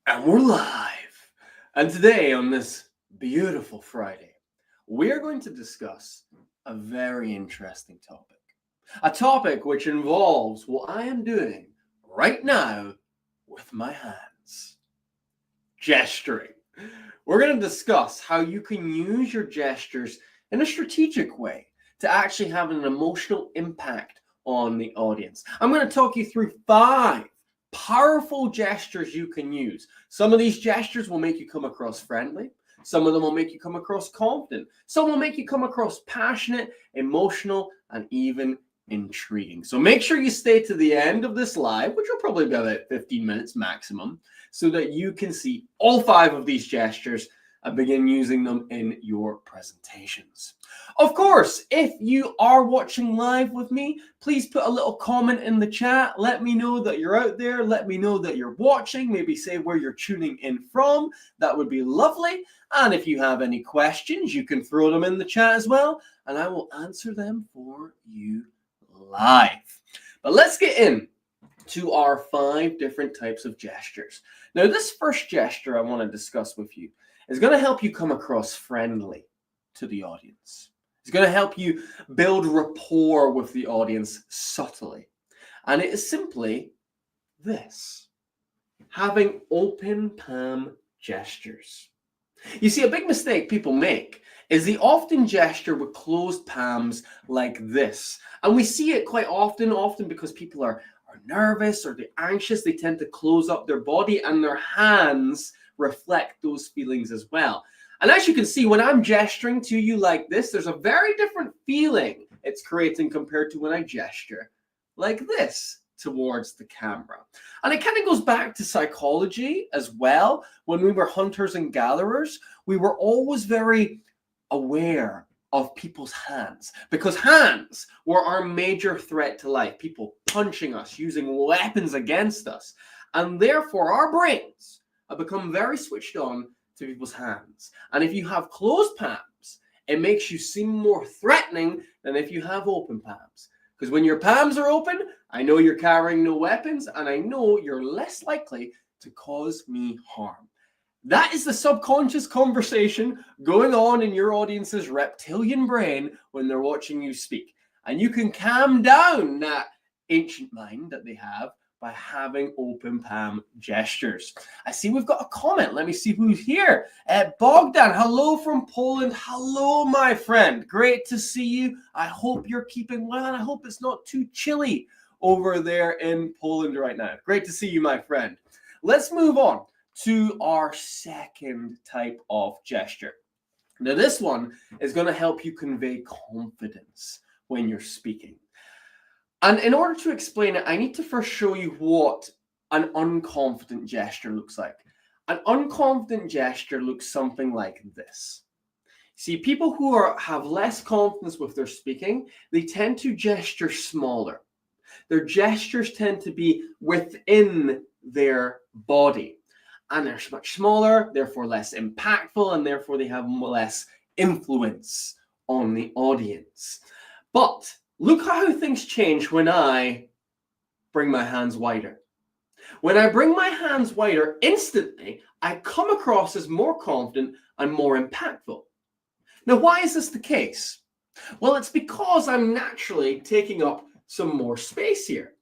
And we're live. And today, on this beautiful Friday, we are going to discuss a very interesting topic. A topic which involves what I am doing right now with my hands: gesturing. We're going to discuss how you can use your gestures in a strategic way to actually have an emotional impact on the audience. I'm going to talk you through 5 powerful gestures you can use. Some of these gestures will make you come across friendly. Some of them will make you come across confident. Some will make you come across passionate, emotional, and even intriguing. So make sure you stay to the end of this live, which will probably be about 15 minutes maximum, so that you can see all 5 of these gestures and begin using them in your presentations. Of course, if you are watching live with me, please put a little comment in the chat. Let me know that you're out there. Let me know that you're watching. Maybe say where you're tuning in from. That would be lovely. And if you have any questions, you can throw them in the chat as well, and I will answer them for you live. But let's get in to our 5 different types of gestures. Now, this first gesture I want to discuss with you is going to help you come across friendly to the audience. It's going to help you build rapport with the audience subtly. And it is simply this: having open palm gestures. You see, a big mistake people make is they often gesture with closed palms like this. And we see it quite often because people are nervous or they're anxious. They tend to close up their body, and their hands reflect those feelings as well. And as you can see, when I'm gesturing to you like this, there's a very different feeling it's creating compared to when I gesture like this towards the camera. And it kind of goes back to psychology as well. When we were hunters and gatherers, we were always very aware of people's hands, because hands were our major threat to life. People punching us, using weapons against us. And therefore, our brains have become very switched on to people's hands. And if you have closed palms, it makes you seem more threatening than if you have open palms. Because when your palms are open, I know you're carrying no weapons, and I know you're less likely to cause me harm. That is the subconscious conversation going on in your audience's reptilian brain when they're watching you speak. And you can calm down that ancient mind that they have by having open palm gestures. I see we've got a comment. Let me see who's here. Bogdan, hello from Poland. Hello, my friend. Great to see you. I hope you're keeping well, and I hope it's not too chilly over there in Poland right now. Great to see you, my friend. Let's move on to our second type of gesture. Now, this one is going to help you convey confidence when you're speaking. And in order to explain it, I need to first show you what an unconfident gesture looks like. An unconfident gesture looks something like this. See, people who have less confidence with their speaking, they tend to gesture smaller. Their gestures tend to be within their body. And they're much smaller, therefore less impactful, and therefore they have less influence on the audience. But look how things change when I bring my hands wider. When I bring my hands wider, instantly I come across as more confident and more impactful. Now, why is this the case? Well, it's because I'm naturally taking up some more space here.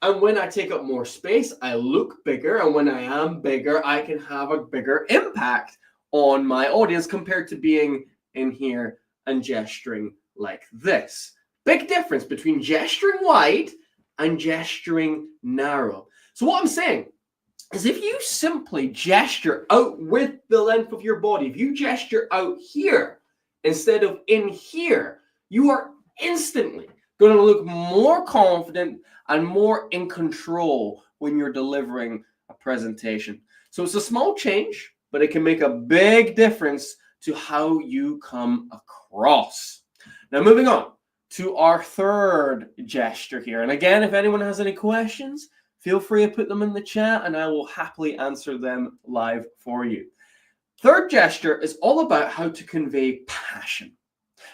And when I take up more space, I look bigger. And when I am bigger, I can have a bigger impact on my audience compared to being in here and gesturing like this. Big difference between gesturing wide and gesturing narrow. So what I'm saying is, if you simply gesture out with the length of your body, if you gesture out here instead of in here, you are instantly going to look more confident and more in control when you're delivering a presentation. So it's a small change, but it can make a big difference to how you come across. Now, moving on to our third gesture here. And again, if anyone has any questions, feel free to put them in the chat and I will happily answer them live for you. Third gesture is all about how to convey passion,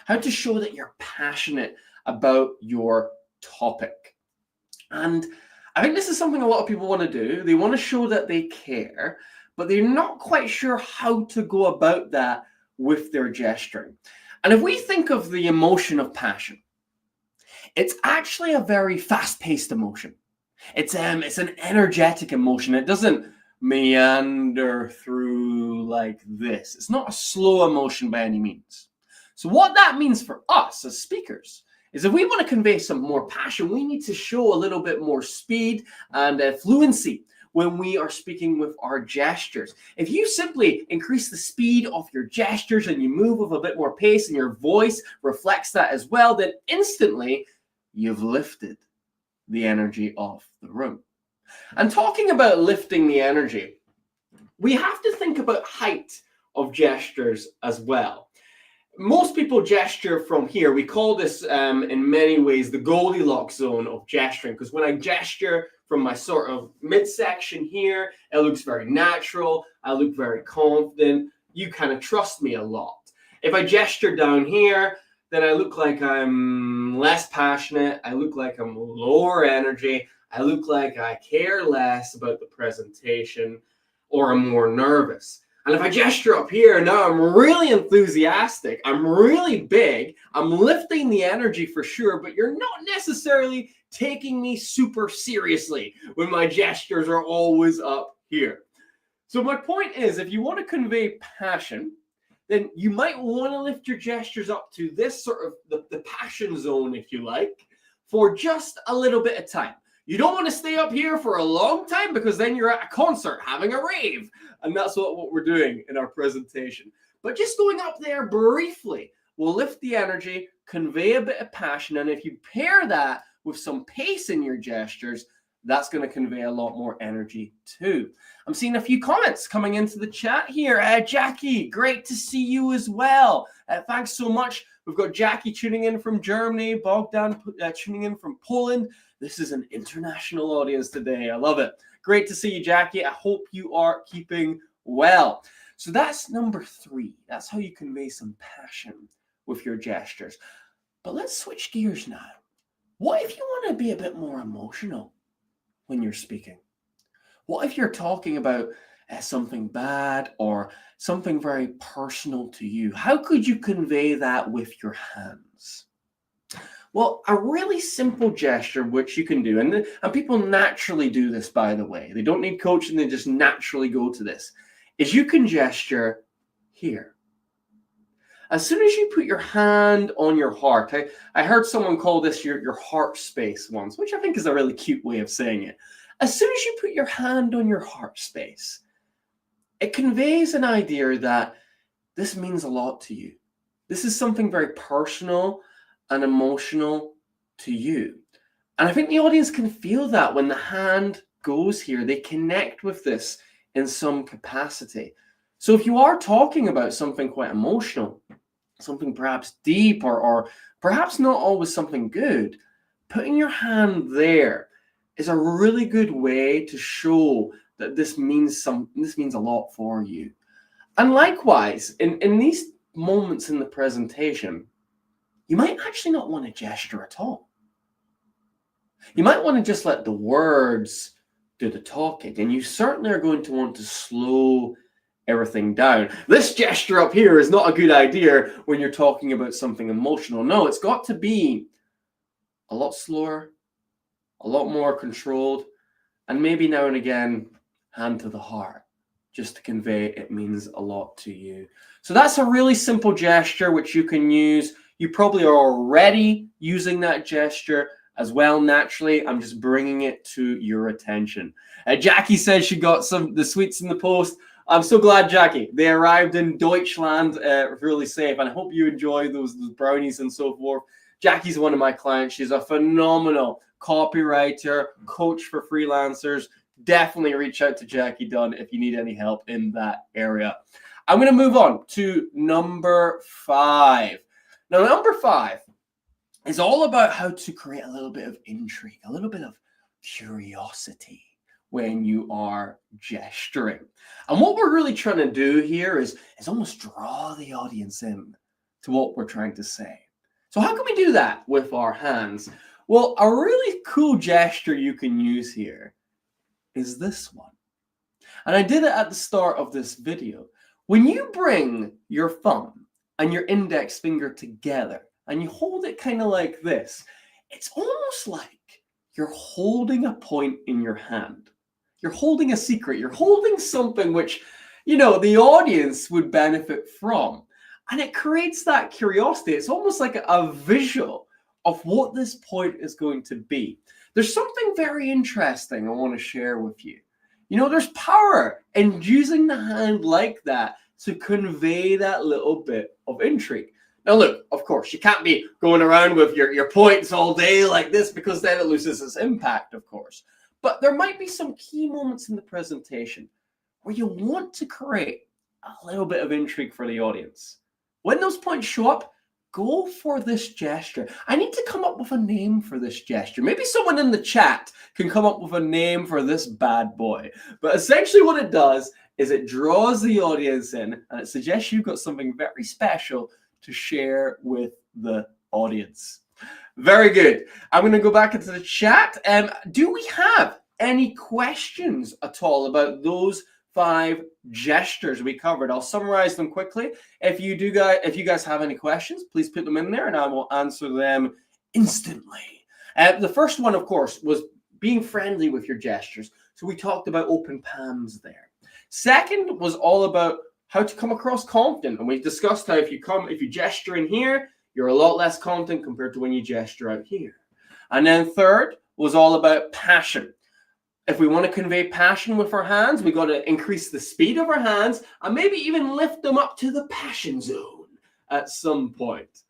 how to show that you're passionate about your topic. And I think this is something a lot of people want to do. They want to show that they care, but they're not quite sure how to go about that with their gesturing. And if we think of the emotion of passion, it's actually a very fast-paced emotion. It's an energetic emotion. It doesn't meander through like this. It's not a slow emotion by any means. So what that means for us as speakers is if we want to convey some more passion, we need to show a little bit more speed and fluency when we are speaking with our gestures. If you simply increase the speed of your gestures and you move with a bit more pace and your voice reflects that as well, then instantly you've lifted the energy of the room. And talking about lifting the energy, we have to think about height of gestures as well. Most people gesture from here. We call this in many ways the Goldilocks zone of gesturing, because when I gesture from my sort of midsection here, it looks very natural. I look very confident. You kind of trust me a lot. If I gesture down here, then I look like I'm less passionate. I look like I'm lower energy. I look like I care less about the presentation, or I'm more nervous. And if I gesture up here, now I'm really enthusiastic. I'm really big. I'm lifting the energy for sure, but you're not necessarily taking me super seriously when my gestures are always up here. So my point is, if you want to convey passion, then you might want to lift your gestures up to this sort of the passion zone, if you like, for just a little bit of time. You don't want to stay up here for a long time because then you're at a concert having a rave. And that's what we're doing in our presentation. But just going up there briefly will lift the energy, convey a bit of passion. And if you pair that with some pace in your gestures, that's going to convey a lot more energy too. I'm seeing a few comments coming into the chat here. Jackie, great to see you as well. Thanks so much. We've got Jackie tuning in from Germany, Bogdan tuning in from Poland. This is an international audience today. I love it. Great to see you, Jackie. I hope you are keeping well. So that's number 3. That's how you convey some passion with your gestures. But let's switch gears now. What if you want to be a bit more emotional when you're speaking? What if you're talking about something bad or something very personal to you? How could you convey that with your hands? Well, a really simple gesture which you can do, and people naturally do this, by the way. They don't need coaching, they just naturally go to this, is you can gesture here. As soon as you put your hand on your heart, I heard someone call this your heart space once, which I think is a really cute way of saying it. As soon as you put your hand on your heart space, it conveys an idea that this means a lot to you. This is something very personal and emotional to you. And I think the audience can feel that when the hand goes here. They connect with this in some capacity. So if you are talking about something quite emotional, something perhaps deep or perhaps not always something good, putting your hand there is a really good way to show that this means a lot for you. And likewise, in these moments in the presentation, you might actually not want to gesture at all. You might want to just let the words do the talking, and you certainly are going to want to slow everything down. This gesture up here is not a good idea when you're talking about something emotional. No, it's got to be a lot slower, a lot more controlled, and maybe now and again, hand to the heart, just to convey it means a lot to you. So that's a really simple gesture which you can use. You probably are already using that gesture as well naturally. I'm just bringing it to your attention. Jackie says she got the sweets in the post. I'm so glad, Jackie. They arrived in Deutschland really safe, and I hope you enjoy those brownies and so forth. Jackie's one of my clients. She's a phenomenal copywriter, coach for freelancers. Definitely reach out to Jackie Dunn if you need any help in that area. I'm going to move on to number 5. Now, number 5 is all about how to create a little bit of intrigue, a little bit of curiosity when you are gesturing. And what we're really trying to do here is almost draw the audience in to what we're trying to say. So how can we do that with our hands? Well, a really cool gesture you can use here is this one. And I did it at the start of this video. When you bring your thumb and your index finger together and you hold it kind of like this, it's almost like you're holding a point in your hand. You're holding a secret. You're holding something which, the audience would benefit from. And it creates that curiosity. It's almost like a visual of what this point is going to be. There's something very interesting I want to share with you. There's power in using the hand like that to convey that little bit of intrigue. Now, look, of course, you can't be going around with your points all day like this because then it loses its impact, of course. But there might be some key moments in the presentation where you want to create a little bit of intrigue for the audience. When those points show up, go for this gesture. I need to come up with a name for this gesture. Maybe someone in the chat can come up with a name for this bad boy. But essentially what it does is it draws the audience in and it suggests you've got something very special to share with the audience. Very good. I'm going to go back into the chat. Do we have any questions at all about those 5 gestures we covered? I'll summarize them quickly. If you guys have any questions, please put them in there and I will answer them instantly. The first one, of course, was being friendly with your gestures. So we talked about open palms there. Second was all about how to come across confident. And we discussed how if you gesture in here, you're a lot less confident compared to when you gesture out here. And then third was all about passion. If we want to convey passion with our hands, we got to increase the speed of our hands and maybe even lift them up to the passion zone at some point.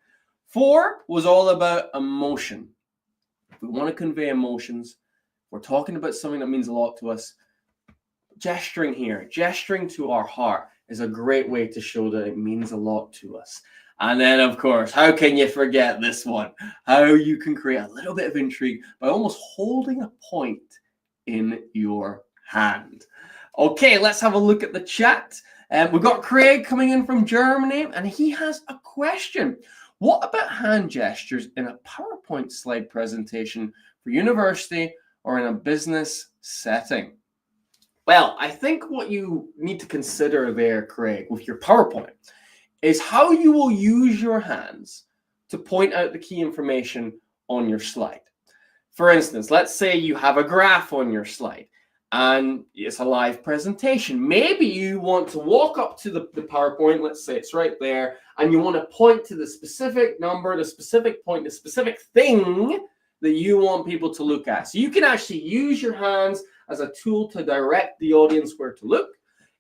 4 was all about emotion. If we want to convey emotions, we're talking about something that means a lot to us. Gesturing here, gesturing to our heart is a great way to show that it means a lot to us. And then, of course, how can you forget this one? How you can create a little bit of intrigue by almost holding a point in your hand. Okay, let's have a look at the chat. We've got Craig coming in from Germany, and he has a question. What about hand gestures in a PowerPoint slide presentation for university or in a business setting? Well, I think what you need to consider there, Craig, with your PowerPoint is how you will use your hands to point out the key information on your slide. For instance, let's say you have a graph on your slide and it's a live presentation. Maybe you want to walk up to the PowerPoint, let's say it's right there, and you want to point to the specific number, the specific point, the specific thing that you want people to look at. So you can actually use your hands as a tool to direct the audience where to look.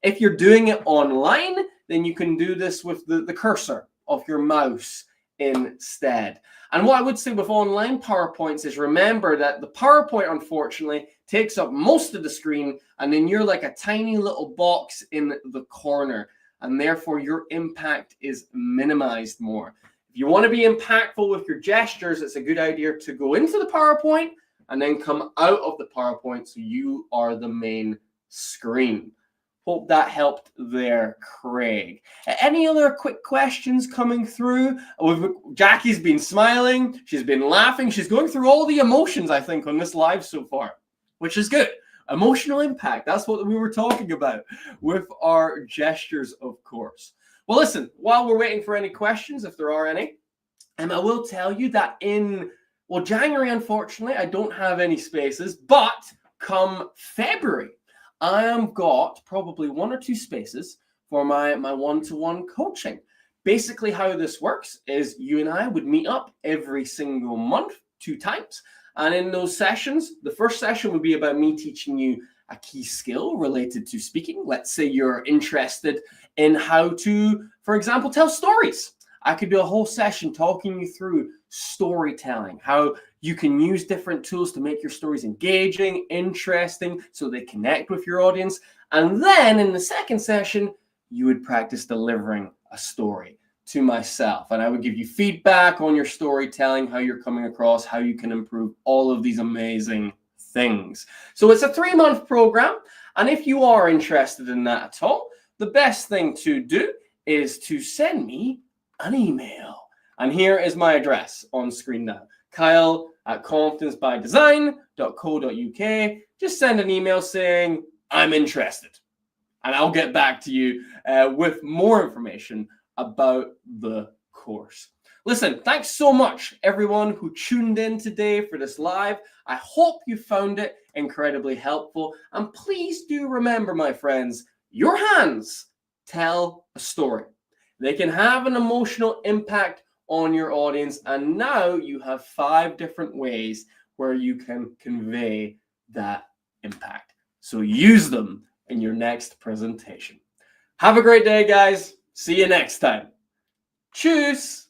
If you're doing it online, then you can do this with the cursor of your mouse instead. And what I would say with online PowerPoints is remember that the PowerPoint, unfortunately, takes up most of the screen, and then you're like a tiny little box in the corner, and therefore your impact is minimized more. If you want to be impactful with your gestures, it's a good idea to go into the PowerPoint and then come out of the PowerPoint so you are the main screen. Hope that helped there, Craig. Any other quick questions coming through? Jackie's been smiling. She's been laughing. She's going through all the emotions, I think, on this live so far, which is good. Emotional impact. That's what we were talking about with our gestures, of course. Well, listen, while we're waiting for any questions, if there are any, I will tell you that January, unfortunately, I don't have any spaces, but come February, I have got probably 1 or 2 spaces for my one-to-one coaching. Basically, how this works is you and I would meet up every single month, 2 times. And in those sessions, the first session would be about me teaching you a key skill related to speaking. Let's say you're interested in how to, for example, tell stories. I could do a whole session talking you through storytelling, how you can use different tools to make your stories engaging, interesting, so they connect with your audience. And then in the second session, you would practice delivering a story to myself. And I would give you feedback on your storytelling, how you're coming across, how you can improve all of these amazing things. So it's a 3-month program. And if you are interested in that at all, the best thing to do is to send me an email. And here is my address on screen now. Kyle@confidencebydesign.co.uk. Just send an email saying, I'm interested. and I'll get back to you with more information about the course. Listen, thanks so much, everyone who tuned in today for this live. I hope you found it incredibly helpful. And please do remember, my friends, your hands tell a story. They can have an emotional impact on your audience. And now you have 5 different ways where you can convey that impact. So use them in your next presentation. Have a great day, guys. See you next time. Tschüss.